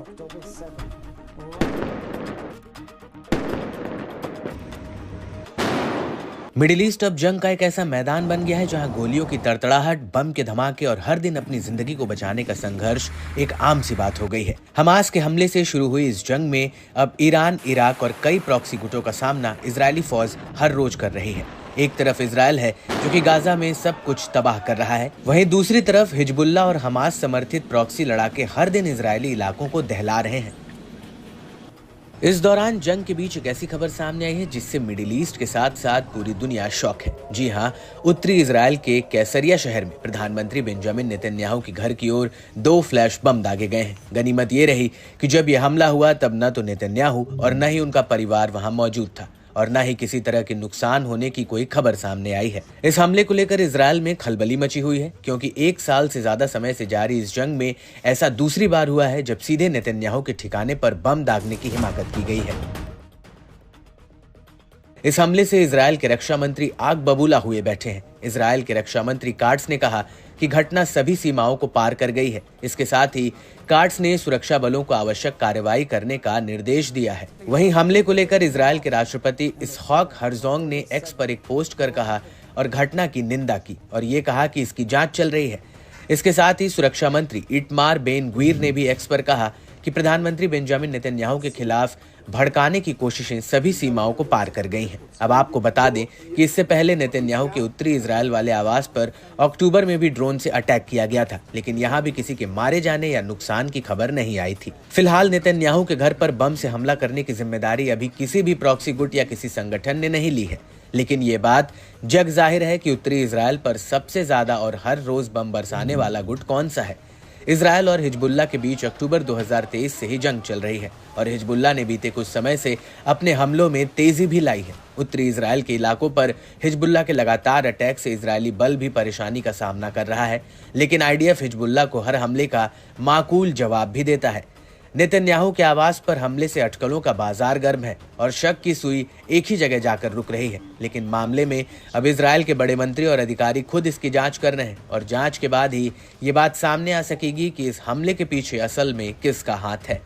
October 7. Middle east अब जंग का एक ऐसा मैदान बन गया है जहां गोलियों की तड़तड़ाहट, बम के धमाके और हर दिन अपनी जिंदगी को बचाने का संघर्ष एक आम सी बात हो गई है। हमास के हमले से शुरू हुई इस जंग में अब ईरान, इराक और कई प्रॉक्सी गुटों का सामना इजरायली फौज हर रोज कर रही है। एक तरफ इजरायल है जो कि गाजा में सब कुछ तबाह कर रहा है, वहीं दूसरी तरफ हिजबुल्लाह और हमास समर्थित प्रॉक्सी लड़ाके हर दिन इजरायली इलाकों को दहला रहे हैं। इस दौरान जंग के बीच एक ऐसी खबर सामने आई है जिससे मिडिल ईस्ट के साथ साथ पूरी दुनिया शॉक है। जी हां, उत्तरी इजराइल के कैसरिया शहर में प्रधानमंत्री बेंजामिन नेतन्याहू के घर की ओर 2 फ्लैश बम दागे गए हैं। गनीमत ये रही कि जब यह हमला हुआ तब न तो नेतन्याहू और न ही उनका परिवार वहां मौजूद था और न ही किसी तरह के नुकसान होने की कोई खबर सामने आई है। इस हमले को लेकर इजरायल में खलबली मची हुई है क्योंकि 1 साल से ज्यादा समय से जारी इस जंग में ऐसा दूसरी बार हुआ है जब सीधे नेतन्याहू के ठिकाने पर बम दागने की हिमाकत की गई है। इस हमले से इजरायल के रक्षा मंत्री आग बबूला हुए बैठे हैं। इजरायल के रक्षा मंत्री काट्स ने कहा कि घटना सभी सीमाओं को पार कर गई है। इसके साथ ही काट्स ने सुरक्षा बलों को आवश्यक कार्रवाई करने का निर्देश दिया है। वहीं हमले को लेकर इजरायल के राष्ट्रपति इसहाक हर्जोग ने एक्स पर एक पोस्ट कर कहा और घटना की निंदा की और ये कहा कि इसकी जांच चल रही है। इसके साथ ही सुरक्षा मंत्री इटमार बेन ग्वीर ने भी एक्स पर कहा कि प्रधानमंत्री बेंजामिन नेतन्याहू के खिलाफ भड़काने की कोशिशें सभी सीमाओं को पार कर गई हैं। अब आपको बता दें कि इससे पहले नेतन्याहू के उत्तरी इजरायल वाले आवास पर अक्टूबर में भी ड्रोन से अटैक किया गया था, लेकिन यहां भी किसी के मारे जाने या नुकसान की खबर नहीं आई थी। फिलहाल नेतन्याहू के घर पर बम से हमला करने की जिम्मेदारी अभी किसी भी प्रॉक्सी गुट या किसी संगठन ने नहीं ली है, लेकिन ये बात जग जाहिर है कि उत्तरी इजरायल पर सबसे ज्यादा और हर रोज बम बरसाने वाला गुट कौन सा है। इजरायल और हिजबुल्लाह के बीच अक्टूबर 2023 से ही जंग चल रही है और हिजबुल्लाह ने बीते कुछ समय से अपने हमलों में तेजी भी लाई है। उत्तरी इजरायल के इलाकों पर हिजबुल्लाह के लगातार अटैक से इजरायली बल भी परेशानी का सामना कर रहा है, लेकिन आईडीएफ हिजबुल्लाह को हर हमले का माकूल जवाब भी देता है। नेतन्याहू के आवास पर हमले से अटकलों का बाजार गर्म है और शक की सुई एक ही जगह जाकर रुक रही है, लेकिन मामले में अब इजरायल के बड़े मंत्री और अधिकारी खुद इसकी जांच कर रहे हैं और जांच के बाद ही ये बात सामने आ सकेगी कि इस हमले के पीछे असल में किसका हाथ है।